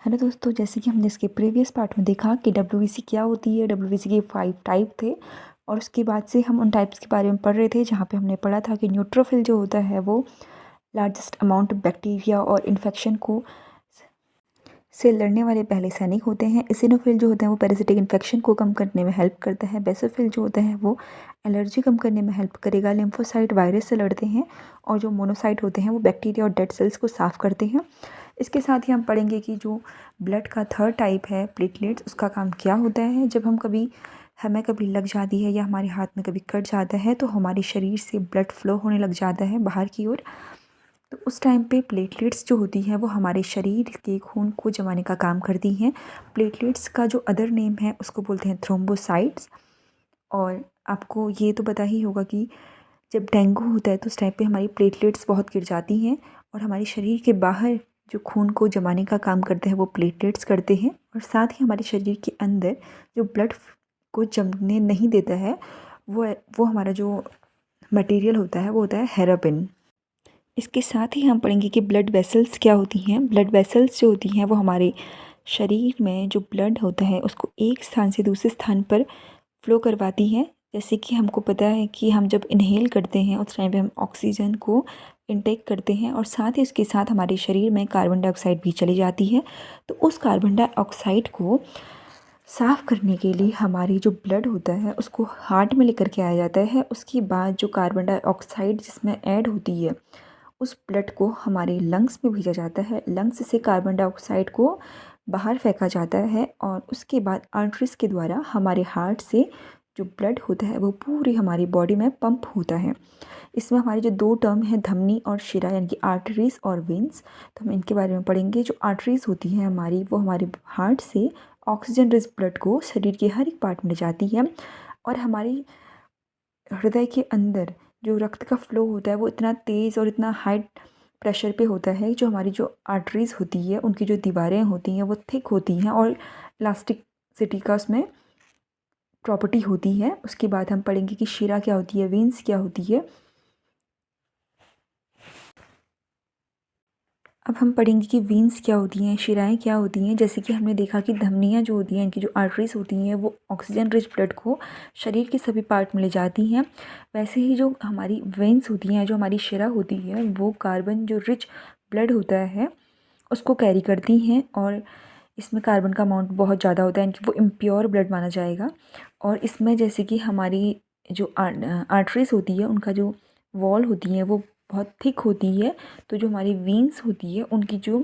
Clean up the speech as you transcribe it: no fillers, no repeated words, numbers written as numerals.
Hello दोस्तों, जैसे कि हमने इसके प्रीवियस पार्ट में देखा कि डब्ल्यूबीसी क्या होती है। डब्ल्यूबीसी के 5 टाइप थे और उसके बाद से हम उन टाइप्स के बारे में पढ़ रहे थे, जहाँ पे हमने पढ़ा था कि न्यूट्रोफिल जो होता है वो लार्जेस्ट अमाउंट ऑफ बैक्टीरिया और इन्फेक्शन को से लड़ने वाले पहले सैनिक होते हैं। एसिनोफिल जो होते हैं वो पैरासिटिक इन्फेक्शन को कम करने में हेल्प करता है। बेसोफिल जो होता है वो एलर्जी कम करने में हेल्प करेगा। लिम्फोसाइट वायरस से लड़ते हैं और जो मोनोसाइट होते हैं वो बैक्टीरिया और डेड सेल्स को साफ़ करते हैं। इसके साथ ही हम पढ़ेंगे कि जो ब्लड का थर्ड टाइप है प्लेटलेट्स, उसका काम क्या होता है। जब हमें कभी लग जाती है या हमारे हाथ में कभी कट जाता है तो हमारे शरीर से ब्लड फ्लो होने लग जाता है बाहर की ओर। तो उस टाइम पे प्लेटलेट्स जो होती हैं वो हमारे शरीर के खून को जमाने का काम करती हैं। प्लेटलेट्स का जो अदर नेम है उसको बोलते हैं थ्रोम्बोसाइट्स। और आपको ये तो पता ही होगा कि जब डेंगू होता है तो उस टाइम पे हमारी प्लेटलेट्स बहुत गिर जाती हैं और हमारे शरीर के बाहर जो खून को जमाने का काम करते हैं वो प्लेटलेट्स करते हैं। और साथ ही हमारे शरीर के अंदर जो ब्लड को जमने नहीं देता है वो हमारा जो मटेरियल होता है वो होता है हेरापिन। इसके साथ ही हम पढ़ेंगे कि ब्लड वेसल्स क्या होती हैं। ब्लड वेसल्स जो होती हैं वो हमारे शरीर में जो ब्लड होता है उसको एक स्थान से दूसरे स्थान पर फ्लो करवाती हैं। जैसे कि हमको पता है कि हम जब इनहेल करते हैं उस टाइम पे हम ऑक्सीजन को इनटेक करते हैं और साथ ही उसके साथ हमारे शरीर में कार्बन डाइऑक्साइड भी चली जाती है। तो उस कार्बन डाइऑक्साइड को साफ़ करने के लिए हमारी जो ब्लड होता है उसको हार्ट में लेकर के आया जाता है। उसके बाद जो कार्बन डाइऑक्साइड जिसमें ऐड होती है उस ब्लड को हमारे लंग्स में भेजा जाता है। लंग्स से कार्बन डाइऑक्साइड को बाहर फेंका जाता है और उसके बाद आर्टरीज के द्वारा हमारे हार्ट से जो ब्लड होता है वो पूरी हमारी बॉडी में पंप होता है। इसमें हमारी जो दो टर्म है धमनी और शिरा, यानी कि आर्टरीज और वेंस, तो हम इनके बारे में पढ़ेंगे। जो आर्टरीज होती हैं हमारी वो हमारे हार्ट से ऑक्सीजन रिच ब्लड को शरीर के हर एक पार्ट में ले जाती है। और हमारी हृदय के अंदर जो रक्त का फ्लो होता है वो इतना तेज़ और इतना हाई प्रेशर पे होता है। जो हमारी जो आर्टरीज़ होती है उनकी जो दीवारें होती हैं वो थिक होती हैं और इलास्टिसिटी का उसमें प्रॉपर्टी होती है। उसके बाद हम पढ़ेंगे कि शिरा क्या होती है, वेंस क्या होती है। अब हम पढ़ेंगे कि वेंस क्या होती हैं, शिराएँ क्या होती हैं। जैसे कि हमने देखा कि धमनियाँ जो होती हैं, इनकी जो आर्टरीज होती हैं वो ऑक्सीजन रिच ब्लड को शरीर के सभी पार्ट में ले जाती हैं। वैसे ही जो हमारी वेंस होती हैं, जो हमारी शिरा होती है, वो कार्बन जो रिच ब्लड होता है उसको कैरी करती हैं। और इसमें कार्बन का अमाउंट बहुत ज़्यादा होता है, यानी कि वो इम्प्योर ब्लड माना जाएगा। और इसमें जैसे कि हमारी जो आर्टरीज होती है उनका जो वॉल होती है वो बहुत थिक होती है। तो जो हमारी वेंस होती है उनकी जो